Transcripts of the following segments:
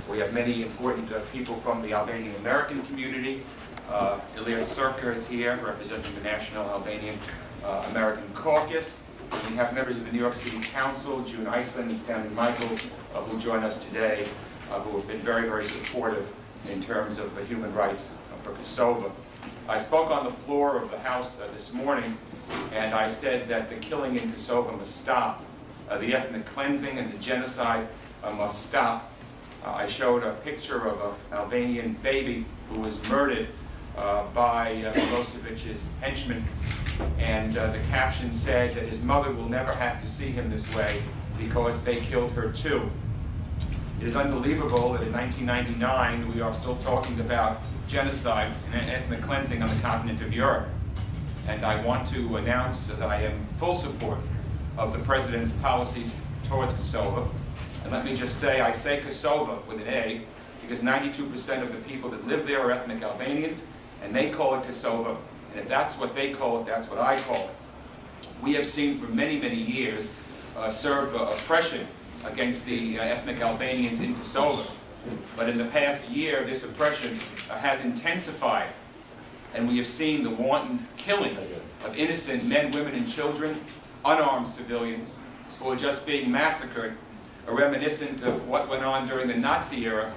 We have many important people from the Albanian American community. ELIOT is here, representing the National Albanian American Caucus. We have members of the New York City Council, June Iceland and Stanley Michaels, who join us today, who have been very, very supportive in terms of human rights for Kosovo. I spoke on the floor of the House this morning, and I said that the killing in Kosovo must stop. The ethnic cleansing and the genocide must stop. I showed a picture of an Albanian baby who was murdered by Milosevic's henchmen, and the caption said that his mother will never have to see him this way because they killed her too. It is unbelievable that in 1999 we are still talking about genocide and ethnic cleansing on the continent of Europe. And I want to announce that I am in full support of the President's policies towards Kosovo. And let me just say, I say Kosovo with an A, because 92% of the people that live there are ethnic Albanians, and they call it Kosovo. And if that's what they call it, that's what I call it. We have seen for many, many years Serb oppression against the ethnic Albanians in Kosovo. But in the past year, this oppression has intensified. And we have seen the wanton killing of innocent men, women, and children, unarmed civilians, who are just being massacred, reminiscent of what went on during the Nazi era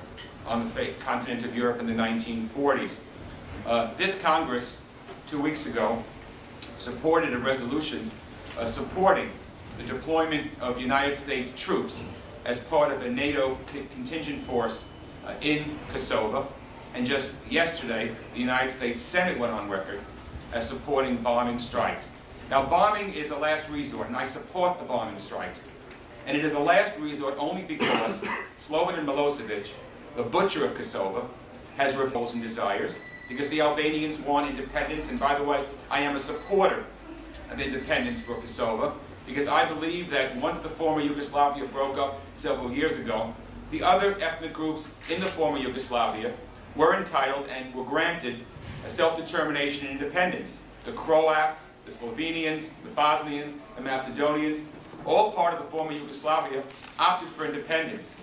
on the continent of Europe in the 1940s. This Congress, 2 weeks ago, supported a resolution supporting the deployment of United States troops as part of a NATO contingent force in Kosovo. And just yesterday, the United States Senate went on record as supporting bombing strikes. Now, bombing is a last resort, and I support the bombing strikes. And it is a last resort only because Slobodan Milosevic, the butcher of Kosovo, has revolts and desires, because the Albanians want independence. And by the way, I am a supporter of independence for Kosovo, because I believe that once the former Yugoslavia broke up several years ago, the other ethnic groups in the former Yugoslavia were entitled and were granted a self-determination and independence. The Croats, the Slovenians, the Bosnians, the Macedonians, all part of the former Yugoslavia, opted for independence.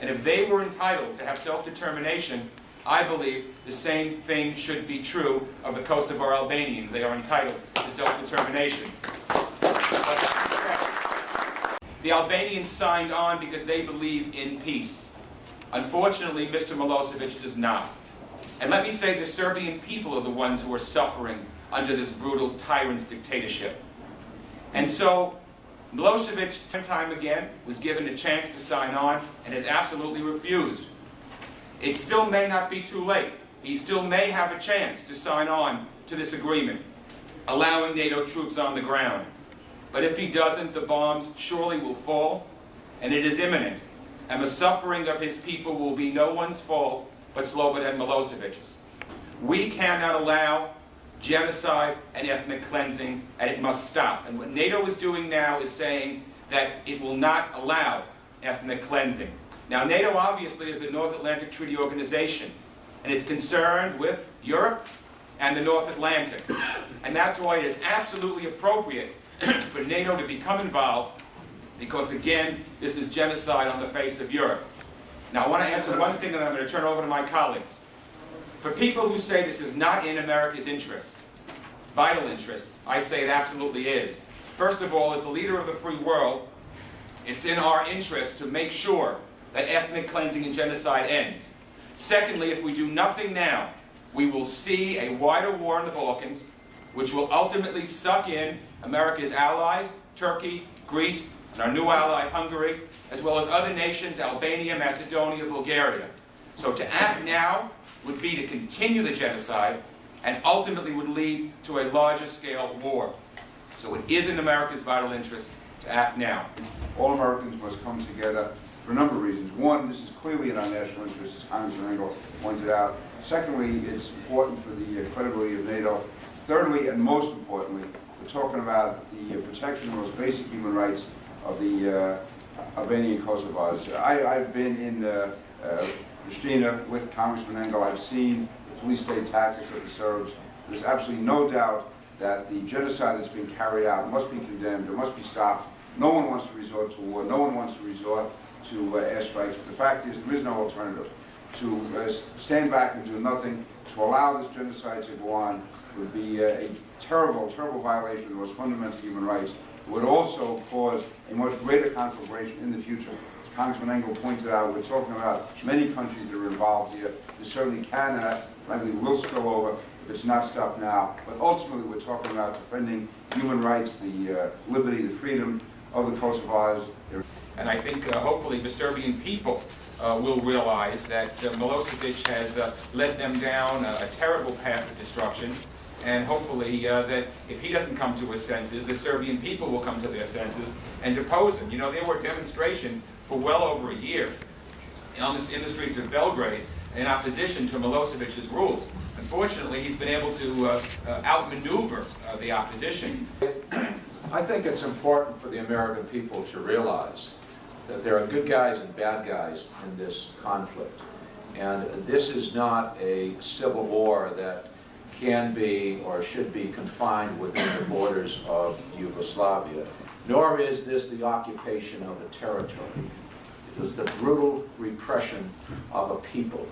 And if they were entitled to have self-determination, I believe the same thing should be true of the Kosovo Albanians. They are entitled to self-determination. The Albanians signed on because they believe in peace. Unfortunately, Mr. Milosevic does not. And let me say, the Serbian people are the ones who are suffering under this brutal tyrant's dictatorship. And so, Milosevic, time and time again, was given a chance to sign on and has absolutely refused. It still may not be too late. He still may have a chance to sign on to this agreement, allowing NATO troops on the ground. But if he doesn't, the bombs surely will fall, and it is imminent. And the suffering of his people will be no one's fault but Slobodan Milosevic's. We cannot allow genocide and ethnic cleansing, and it must stop. And what NATO is doing now is saying that it will not allow ethnic cleansing. Now, NATO obviously is the North Atlantic Treaty Organization, and it's concerned with Europe and the North Atlantic. And that's why it is absolutely appropriate for NATO to become involved, because again, this is genocide on the face of Europe. Now, I want to answer one thing, and I'm going to turn over to my colleagues. For people who say this is not in America's interests, vital interests, I say it absolutely is. First of all, as the leader of the free world, it's in our interest to make sure that ethnic cleansing and genocide ends. Secondly, if we do nothing now, we will see a wider war in the Balkans, which will ultimately suck in America's allies, Turkey, Greece, and our new ally, Hungary, as well as other nations, Albania, Macedonia, Bulgaria. So to act now would be to continue the genocide and ultimately would lead to a larger scale war. So it is in America's vital interest to act now. All Americans must come together for a number of reasons. One, this is clearly in our national interest, as Congressman Engel pointed out. Secondly, it's important for the credibility of NATO. Thirdly, and most importantly, we're talking about the protection of the most basic human rights of the Albanian Kosovars. I've been in Pristina with Congressman Engel. I've seen the police state tactics of the Serbs. There's absolutely no doubt that the genocide that's being carried out must be condemned. It must be stopped. No one wants to resort to war. No one wants to resort to airstrikes. But the fact is there is no alternative. To stand back and do nothing, to allow this genocide to go on, would be a terrible, terrible violation of the most fundamental human rights. It would also cause a much greater conflagration in the future. As Congressman Engel pointed out, we're talking about many countries that are involved here. This certainly can and likely will spill over if it's not stopped now. But ultimately, we're talking about defending human rights, the liberty, the freedom of the Kosovars. And I think hopefully the Serbian people will realize that Milosevic has led them down a terrible path of destruction. And hopefully that if he doesn't come to his senses, the Serbian people will come to their senses and depose him. You know, there were demonstrations for well over a year in the streets of Belgrade in opposition to Milosevic's rule. Unfortunately, he's been able to outmaneuver the opposition. I think it's important for the American people to realize that there are good guys and bad guys in this conflict. And this is not a civil war that can be or should be confined within the borders of Yugoslavia, nor is this the occupation of a territory. It was the brutal repression of a people.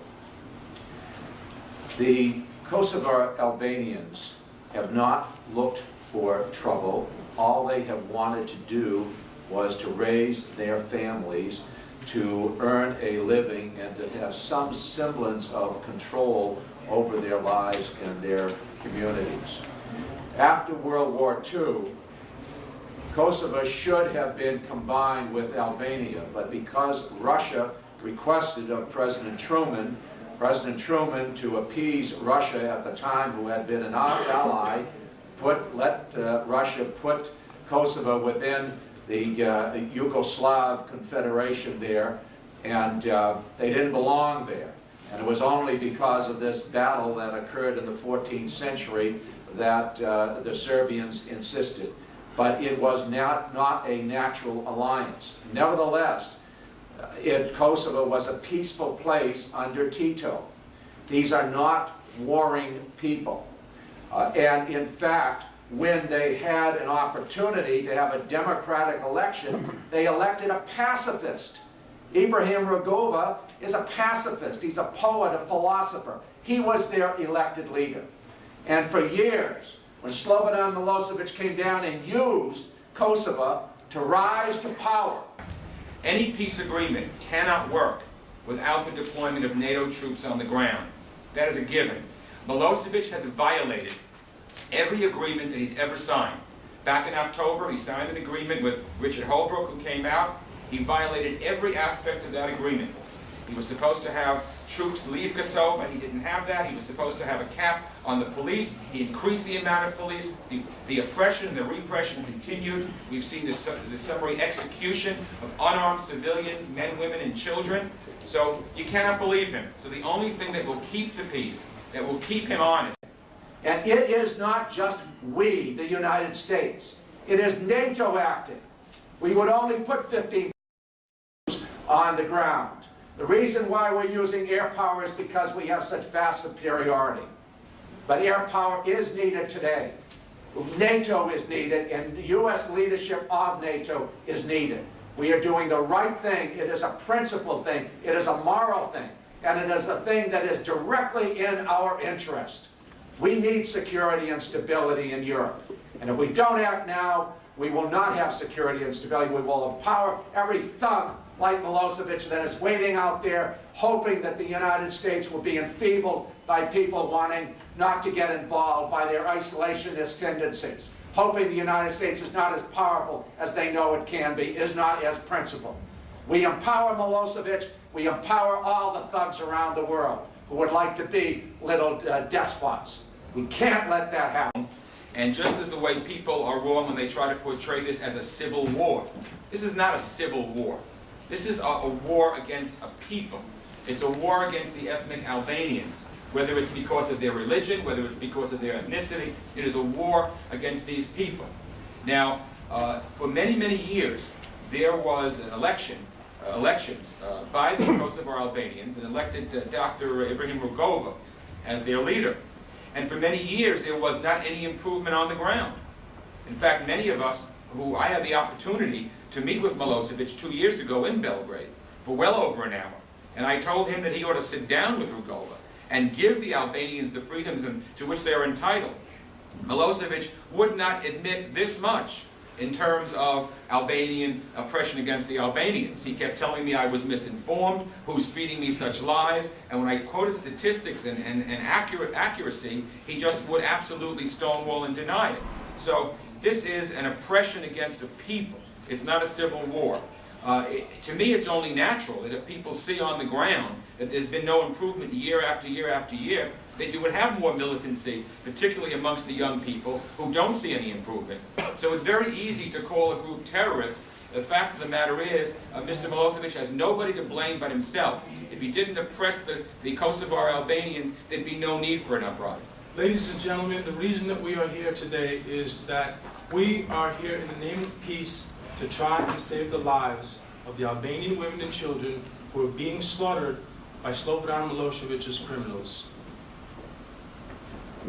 The Kosovo Albanians have not looked for trouble. All they have wanted to do was to raise their families, to earn a living, and to have some semblance of control over their lives and their communities. After World War II, Kosovo should have been combined with Albania, but because Russia requested of President Truman, to appease Russia at the time, who had been an ally, let Russia put Kosovo within the Yugoslav Confederation there, and they didn't belong there. And it was only because of this battle that occurred in the 14th century that the Serbians insisted. But it was not a natural alliance. Nevertheless, Kosovo was a peaceful place under Tito. These are not warring people. And in fact, when they had an opportunity to have a democratic election, they elected a pacifist. Ibrahim Rugova is a pacifist. He's a poet, a philosopher. He was their elected leader. And for years, when Slobodan Milosevic came down and used Kosovo to rise to power. Any peace agreement cannot work without the deployment of NATO troops on the ground. That is a given. Milosevic has violated every agreement that he's ever signed. Back in October, he signed an agreement with Richard Holbrooke, who came out. He violated every aspect of that agreement. He was supposed to have troops leave Kosovo, and he didn't have that. He was supposed to have a cap on the police. He increased the amount of police. The oppression, the repression continued. We've seen the summary execution of unarmed civilians, men, women, and children. So you cannot believe him. So the only thing that will keep the peace, that will keep him honest. And it is not just we, the United States. It is NATO acting. We would only put 15 on the ground. The reason why we're using air power is because we have such vast superiority. But air power is needed today. NATO is needed, and the U.S. leadership of NATO is needed. We are doing the right thing. It is a principled thing. It is a moral thing. And it is a thing that is directly in our interest. We need security and stability in Europe. And if we don't act now, we will not have security and stability. We will empower every thug like Milosevic that is waiting out there, hoping that the United States will be enfeebled by people wanting not to get involved, by their isolationist tendencies, hoping the United States is not as powerful as they know it can be, is not as principled. We empower Milosevic, we empower all the thugs around the world who would like to be little despots. We can't let that happen. And just as the way people are wrong when they try to portray this as a civil war, this is not a civil war. This is a war against a people. It's a war against the ethnic Albanians, whether it's because of their religion, whether it's because of their ethnicity. It is a war against these people. Now, for many, many years, there was an elections by the Kosovo Albanians and elected Dr. Ibrahim Rugova as their leader. And for many years, there was not any improvement on the ground. In fact, many of us who I had the opportunity to meet with Milosevic 2 years ago in Belgrade for well over an hour. And I told him that he ought to sit down with Rugova and give the Albanians the freedoms to which they are entitled. Milosevic would not admit this much in terms of Albanian oppression against the Albanians. He kept telling me I was misinformed, who's feeding me such lies, and when I quoted statistics and accuracy, he just would absolutely stonewall and deny it. So this is an oppression against a people. It's not a civil war. To me, it's only natural that if people see on the ground that there's been no improvement year after year after year, that you would have more militancy, particularly amongst the young people who don't see any improvement. So it's very easy to call a group terrorists. The fact of the matter is, Mr. Milosevic has nobody to blame but himself. If he didn't oppress the Kosovar Albanians, there'd be no need for an uprising. Ladies and gentlemen, the reason that we are here today is that we are here in the name of peace to try and save the lives of the Albanian women and children who are being slaughtered by Slobodan Milosevic's criminals.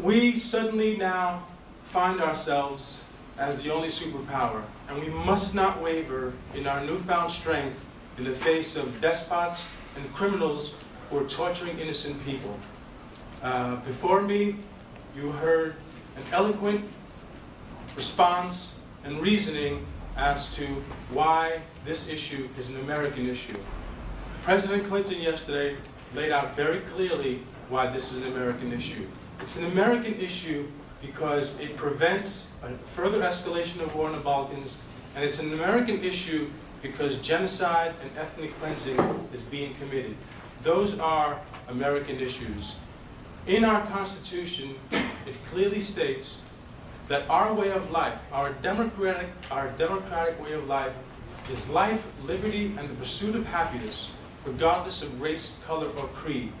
We suddenly now find ourselves as the only superpower, and we must not waver in our newfound strength in the face of despots and criminals who are torturing innocent people. Before me, you heard an eloquent response and reasoning as to why this issue is an American issue. President Clinton yesterday laid out very clearly why this is an American issue. It's an American issue because it prevents a further escalation of war in the Balkans, and it's an American issue because genocide and ethnic cleansing is being committed. Those are American issues. In our Constitution, it clearly states that our way of life, our democratic way of life, is life, liberty, and the pursuit of happiness, regardless of race, color, or creed.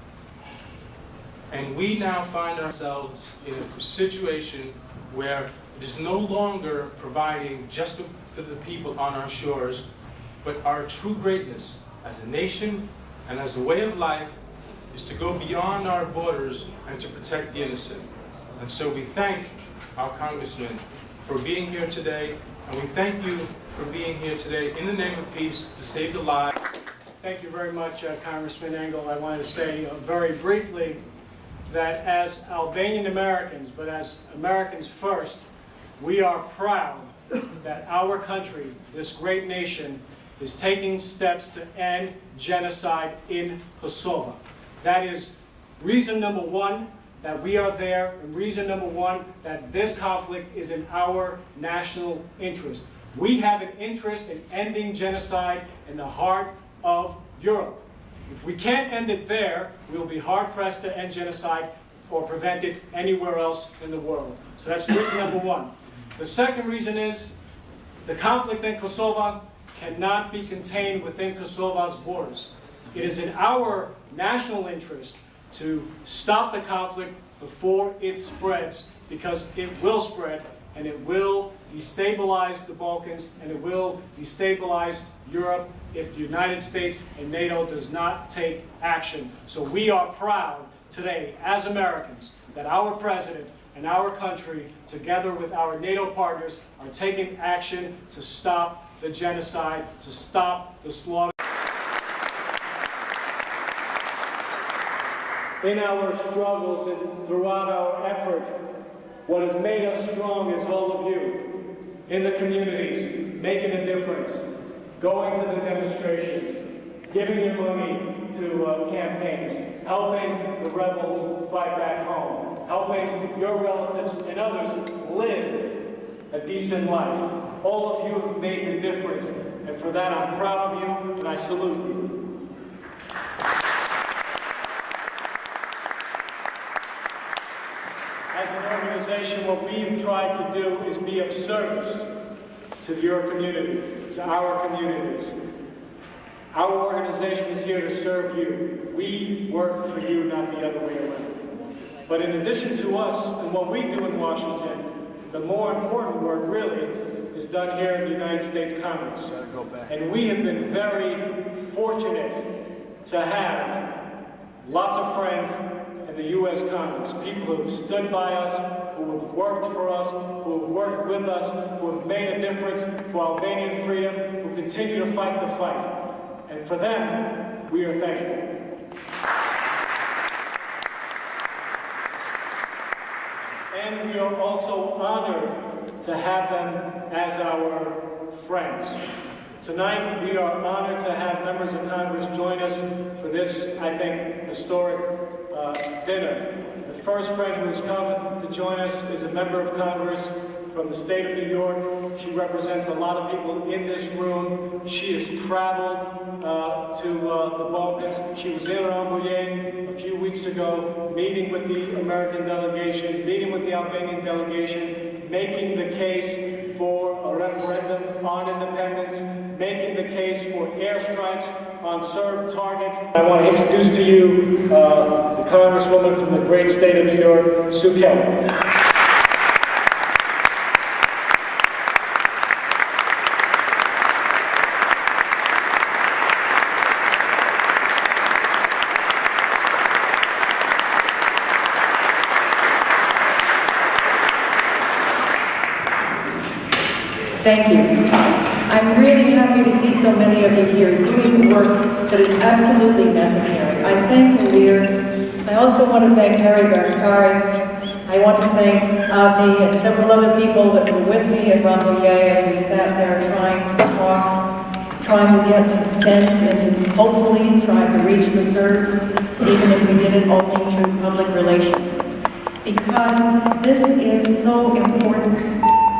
And we now find ourselves in a situation where it is no longer providing just for the people on our shores, but our true greatness as a nation and as a way of life is to go beyond our borders and to protect the innocent. And so we thank our congressman for being here today, and we thank you for being here today in the name of peace to save the lives. Thank you very much, Congressman Engel. I want to say very briefly that as Albanian Americans, but as Americans first, we are proud that our country, this great nation, is taking steps to end genocide in Kosovo. That is reason number one that we are there, and reason number one that this conflict is in our national interest. We have an interest in ending genocide in the heart of Europe. If we can't end it there, we'll be hard-pressed to end genocide or prevent it anywhere else in the world. So that's reason number one. The second reason is the conflict in Kosovo cannot be contained within Kosovo's borders. It is in our national interest to stop the conflict before it spreads, because it will spread, and it will destabilize the Balkans, and it will destabilize Europe if the United States and NATO does not take action. So we are proud today, as Americans, that our president and our country, together with our NATO partners, are taking action to stop the genocide, to stop the slaughter. In our struggles and throughout our effort, what has made us strong is all of you in the communities, making a difference, going to the demonstrations, giving your money to campaigns, helping the rebels fight back home, helping your relatives and others live a decent life. All of you have made the difference, and for that I'm proud of you, and I salute you. As an organization, what we've tried to do is be of service to your community, to our communities. Our organization is here to serve you. We work for you, not the other way around. But in addition to us and what we do in Washington, the more important work really is done here in the United States Congress. And we have been very fortunate to have lots of friends in the U.S. Congress, people who have stood by us, who have worked for us, who have worked with us, who have made a difference for Albanian freedom, who continue to fight the fight. And for them, we are thankful. And we are also honored to have them as our friends. Tonight, we are honored to have members of Congress join us for this, I think, historic dinner. The first friend who has come to join us is a member of Congress from the state of New York. She represents a lot of people in this room. She has traveled to the Balkans. She was in Rambouillet a few weeks ago, meeting with the American delegation, meeting with the Albanian delegation, making the case for a referendum on independence, making the case for airstrikes on Serb targets. I want to introduce to you the Congresswoman from the great state of New York, Sue Kelly. Thank you. I'm really happy to see so many of you here doing work that is absolutely necessary. I thank the leader. I also want to thank Harry Bajraktari. I want to thank Avi and several other people that were with me in Rambouillet as we sat there trying to talk, trying to get some sense into hopefully trying to reach the Serbs, even if we did it only through public relations. Because this is so important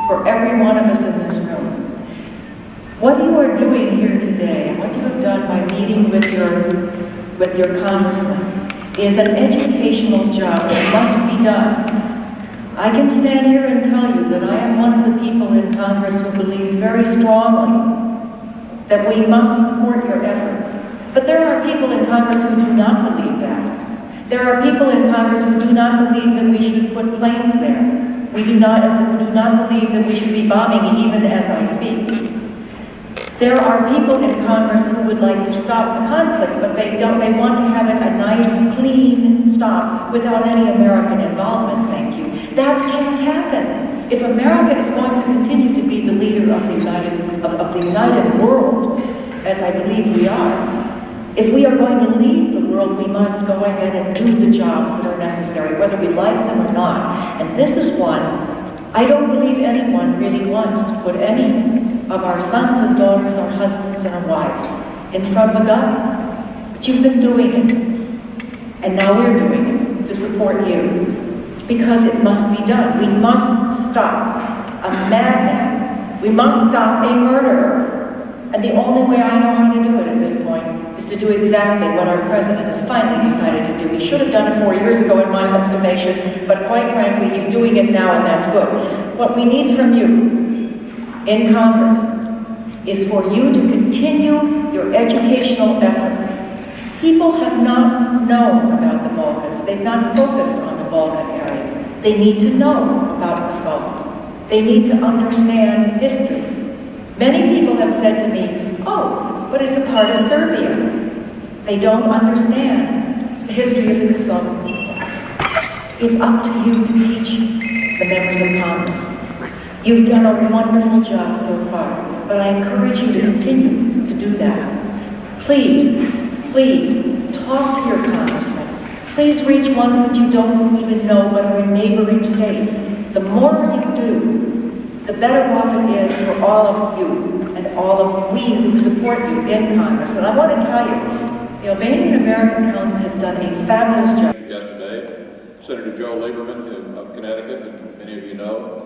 for every one of us in this room. What you are doing here today, what you have done by meeting with your congressman, is an educational job that must be done. I can stand here and tell you that I am one of the people in Congress who believes very strongly that we must support your efforts. But there are people in Congress who do not believe that. There are people in Congress who do not believe that we should put planes there. We do not believe that we should be bombing even as I speak. There are people in Congress who would like to stop the conflict, but they want to have it a nice, clean stop without any American involvement, thank you. That can't happen. If America is going to continue to be the leader of the united world, as I believe we are, if we are going to lead the world, we must go ahead and do the jobs that are necessary, whether we like them or not. And this is one, I don't believe anyone really wants to put any of our sons and daughters, our husbands and our wives, in front of a gun. But you've been doing it. And now we're doing it to support you. Because it must be done. We must stop a madman. We must stop a murderer. And the only way I know how to do it at this point is to do exactly what our president has finally decided to do. He should have done it 4 years ago in my estimation, but quite frankly, he's doing it now, and that's good. What we need from you in Congress is for you to continue your educational efforts. People have not known about the Balkans. They've not focused on the Balkan area. They need to know about Kosovo. They need to understand history. Many people have said to me, oh, but it's a part of Serbia. They don't understand the history of the Kosovo people. It's up to you to teach the members of Congress. You've done a wonderful job so far, but I encourage you to continue to do that. Please, please, talk to your congressmen. Please reach ones that you don't even know but are in neighboring states. The more you do, the better off it is for all of you and all of we who support you in Congress. And I want to tell you, the Albanian American Council has done a fabulous job. Yesterday, Senator Joe Lieberman of Connecticut, and many of you know,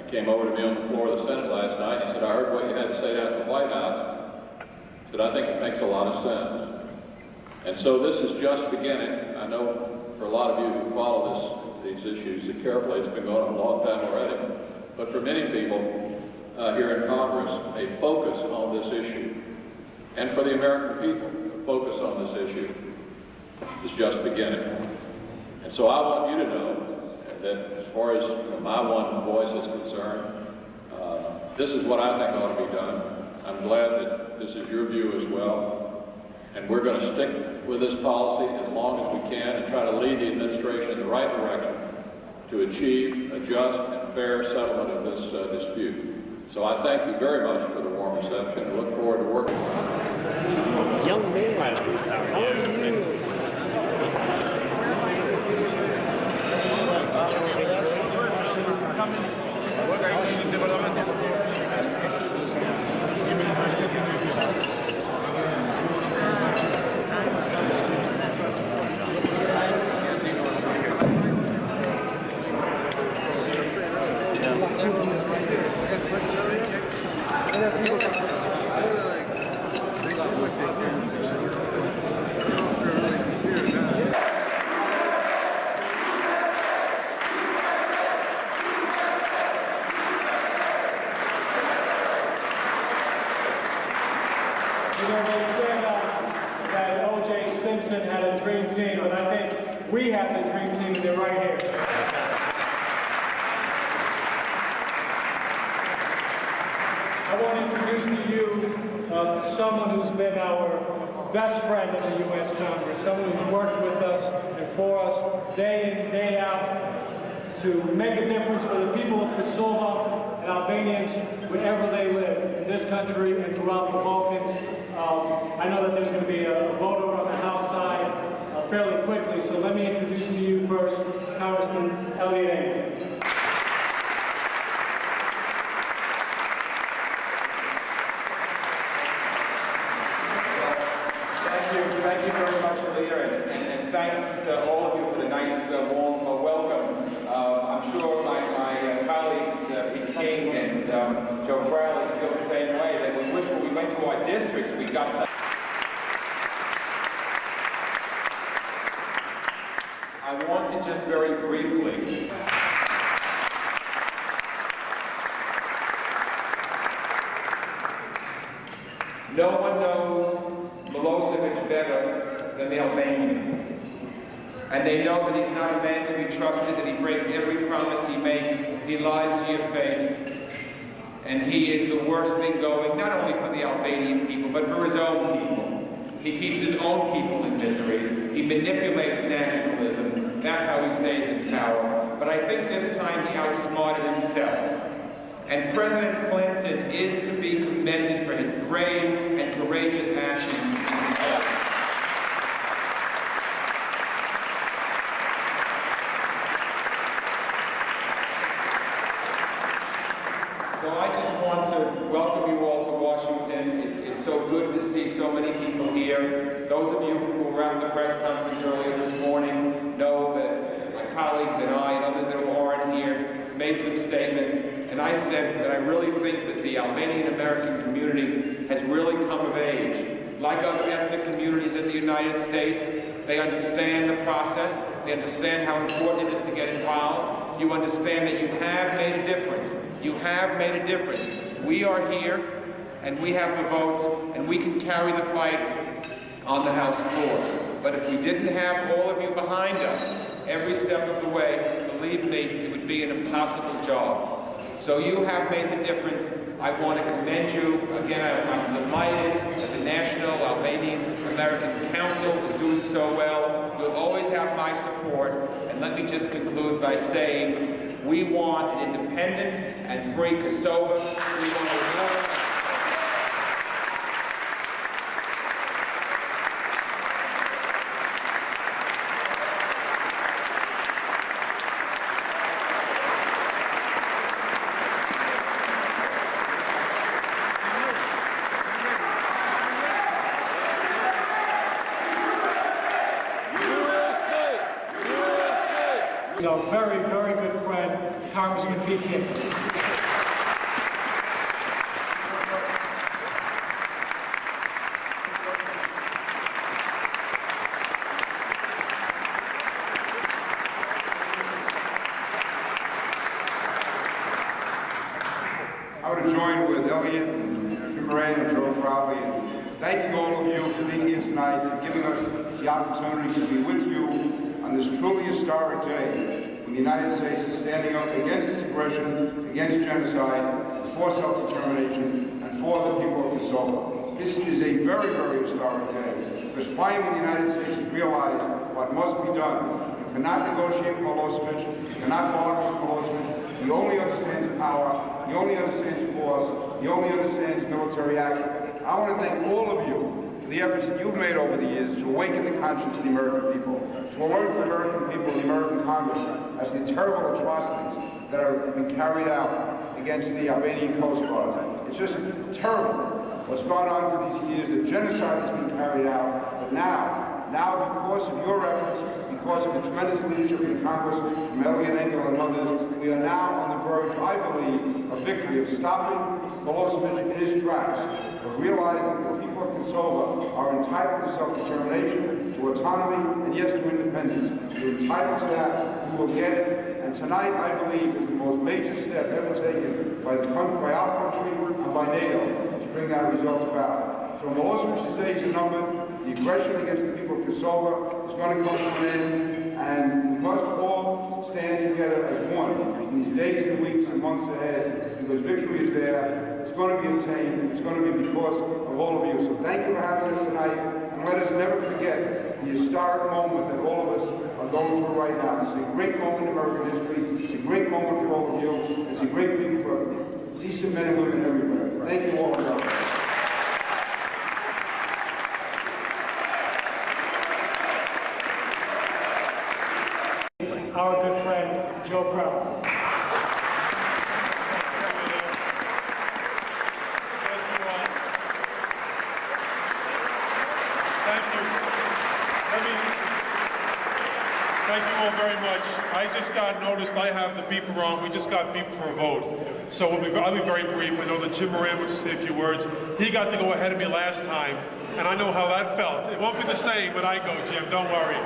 came over to me on the floor of the Senate last night. He said, I heard what you had to say down at the White House. He said, I think it makes a lot of sense. And so this is just beginning. I know for a lot of you who follow these issues carefully, it's been going on a long time already. But for many people here in Congress, a focus on this issue, and for the American people, a focus on this issue is just beginning. And so I want you to know that as far as my one voice is concerned, this is what I think ought to be done. I'm glad that this is your view as well. And we're going to stick with this policy as long as we can and try to lead the administration in the right direction to achieve a just and fair settlement of this dispute. So I thank you very much for the warm reception and look forward to working with you. Young man, how are you? Had a dream team, but I think we have the dream team, and they're right here. I want to introduce to you someone who's been our best friend in the U.S. Congress, someone who's worked with us and for us day in, day out to make a difference for the people of Kosovo and Albanians wherever they live in this country and throughout the Balkans. I know that there's going to be a vote over on the House side fairly quickly, so let me introduce to you first Congressman ELIOT Engel. Thank you very much, Aaliyah, and thanks all of you for the nice, warm welcome. I'm sure my colleagues, Pete King and Joe Crowley, feel the same way, that we wish when we went to our districts we got some. I want to just very briefly no one knows Milosevic better than the Albanians. And they know that he's not a man to be trusted, that he breaks every promise he makes, he lies to your face, and he is the worst thing going, not only for the Albanian people, but for his own people. He keeps his own people in misery. He manipulates nationalism. That's how he stays in power. But I think this time he outsmarted himself. And President Clinton is to be commended for his brave and courageous actions in Kosovo. So I just want to welcome you all to Washington. It's so good to see so many people here. Those of you who were at the press conference earlier this morning know that my colleagues and I and others that aren't here made some statements, and I said that I really think that the Albanian American community has really come of age. Like other ethnic communities in the United States, they understand the process, they understand how important it is to get involved. You understand that you have made a difference. You have made a difference. We are here, and we have the votes, and we can carry the fight on the House floor. But if we didn't have all of you behind us, every step of the way, believe me, it would be an impossible job. So you have made the difference. I want to commend you. Again, I'm delighted that the National Albanian American Council is doing so well. You'll always have my support. And let me just conclude by saying we want an independent and free Kosovo. We want a war. Our very, very good friend, Congressman Pete King. I want to join with Elliot and Jim Moran and Joe Crowley and thanking all of you for being here tonight, for giving us the opportunity to be with you on this truly historic day when the United States is standing up against its aggression, against genocide, for self-determination, and for the people of Kosovo. This is a very, very historic day because finally the United States has realized what must be done if You cannot negotiate with Milosevic. You cannot bargain with Milosevic. He only understands power. He only understands force. He only understands military action. I want to thank all of you for the efforts that you've made over the years to awaken the conscience of the American people, to alert the American people and the American Congress as the terrible atrocities that are being carried out against the Albanian Kosovars. It's just terrible what's gone on for these years. The genocide has been carried out, but now because of your efforts, because of the tremendous leadership in Congress, from ELIOT ENGEL and others, we are now on the verge, I believe, of victory, of stopping Milosevic in his tracks, of realizing that the people of Kosovo are entitled to self-determination, to autonomy, and yes, to independence. We're entitled to that. We will get it. And tonight, I believe, is the most major step ever taken by our country and by NATO to bring that result about. So Milosevic's days are numbered. The aggression against the people of Kosovo is going to come to an end, and we must all stand together as one in these days and weeks and months ahead, because victory is there. It's going to be obtained, and it's going to be because of all of you. So thank you for having us tonight, and let us never forget the historic moment that all of us are going through right now. This is a great moment in American history. It's a great moment for all of you. It's a great thing for decent men and women everywhere. Thank you all for coming. Our good friend, Joe Crow. Thank you all very much. I just got noticed I have the beeper on. We just got beeped for a vote. So I'll be very brief. I know that Jim Moran wants to say a few words. He got to go ahead of me last time, and I know how that felt. It won't be the same when I go, Jim, don't worry.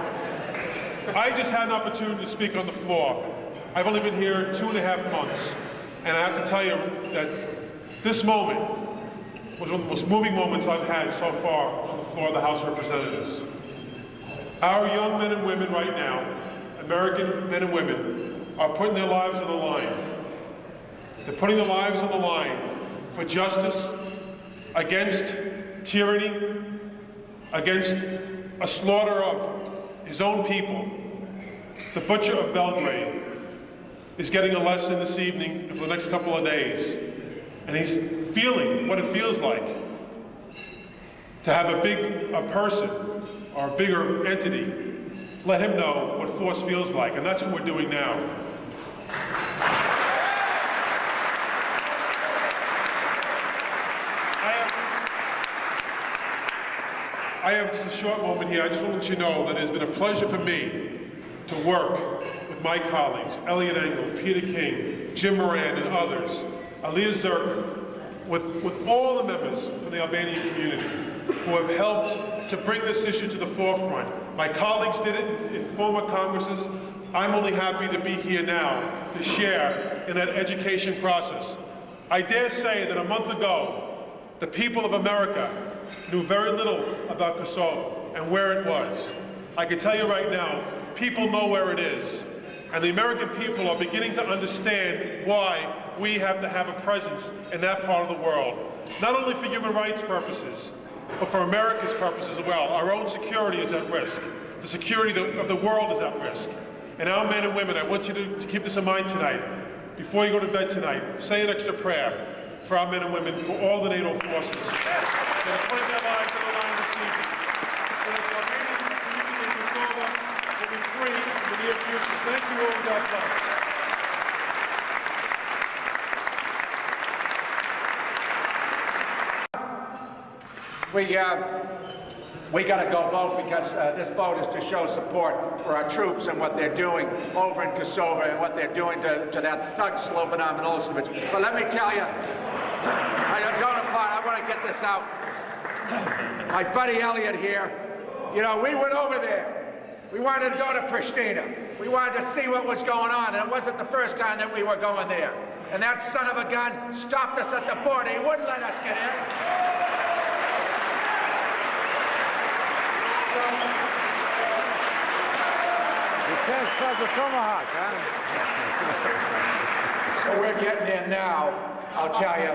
I just had an opportunity to speak on the floor. I've only been here 2.5 months, and I have to tell you that this moment was one of the most moving moments I've had so far on the floor of the House of Representatives. Our young men and women right now, American men and women, are putting their lives on the line. They're putting their lives on the line for justice, against tyranny, against a slaughter of his own people. The butcher of Belgrade is getting a lesson this evening and for the next couple of days. And he's feeling what it feels like to have a person or a bigger entity let him know what force feels like. And that's what we're doing now. I have just a short moment here. I just want to let you know that it has been a pleasure for me to work with my colleagues, ELIOT ENGEL, Peter King, Jim Moran, and others, Aliyah Zerker, with all the members from the Albanian community who have helped to bring this issue to the forefront. My colleagues did it in former Congresses. I'm only happy to be here now to share in that education process. I dare say that a month ago, the people of America knew very little about Kosovo and where it was. I can tell you right now, people know where it is. And the American people are beginning to understand why we have to have a presence in that part of the world. Not only for human rights purposes, but for America's purposes as well. Our own security is at risk. The security of the world is at risk. And our men and women, I want you to keep this in mind tonight. Before you go to bed tonight, say an extra prayer for our men and women, for all the NATO forces that are putting their lives on the line this evening. So that the Albanian community in Kosovo will be free in the near future. Thank you all, and God bless. We got to go vote because this vote is to show support for our troops and what they're doing over in Kosovo and what they're doing to that thug Slobodan Milosevic. But let me tell you, I want to get this out. My buddy Elliot here, you know, we went over there. We wanted to go to Pristina. We wanted to see what was going on, and it wasn't the first time that we were going there. And that son of a gun stopped us at the border. He wouldn't let us get in. So we're getting in now, I'll tell you.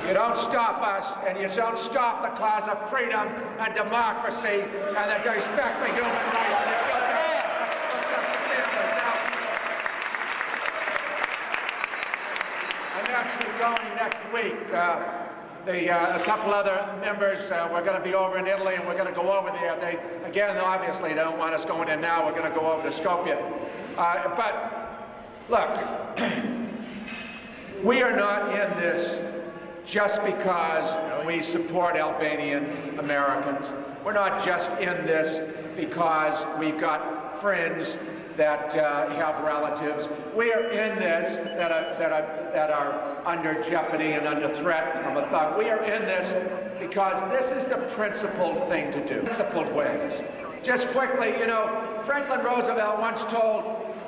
You don't stop us, and you don't stop the cause of freedom and democracy and the respect for human rights, and you go there. actually going next week. A couple other members, we're going to be over in Italy, and we're going to go over there. They, again, obviously, they don't want us going in now. We're going to go over to Skopje. But, look, we are not in this just because we support Albanian Americans. We're not just in this because we've got friends that have relatives. We are in this that are under jeopardy and under threat from a thug. We are in this because this is the principled thing to do, principled ways. Just quickly, you know, Franklin Roosevelt once told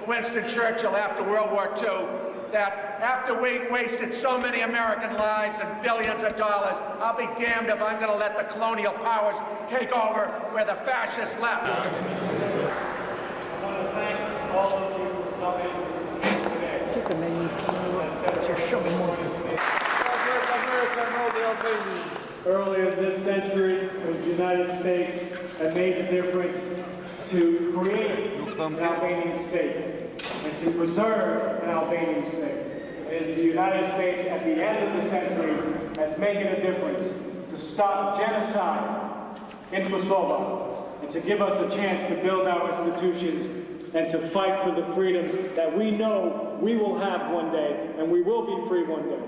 Winston Churchill after World War II that after we wasted so many American lives and billions of dollars, I'll be damned if I'm going to let the colonial powers take over where the fascists left. I want to thank all of you for coming today. Earlier this century, the United States had made the difference to create an Albanian state and to preserve an Albanian state. It is the United States at the end of the century that's making a difference to stop genocide in Kosovo and to give us a chance to build our institutions and to fight for the freedom that we know we will have one day, and we will be free one day.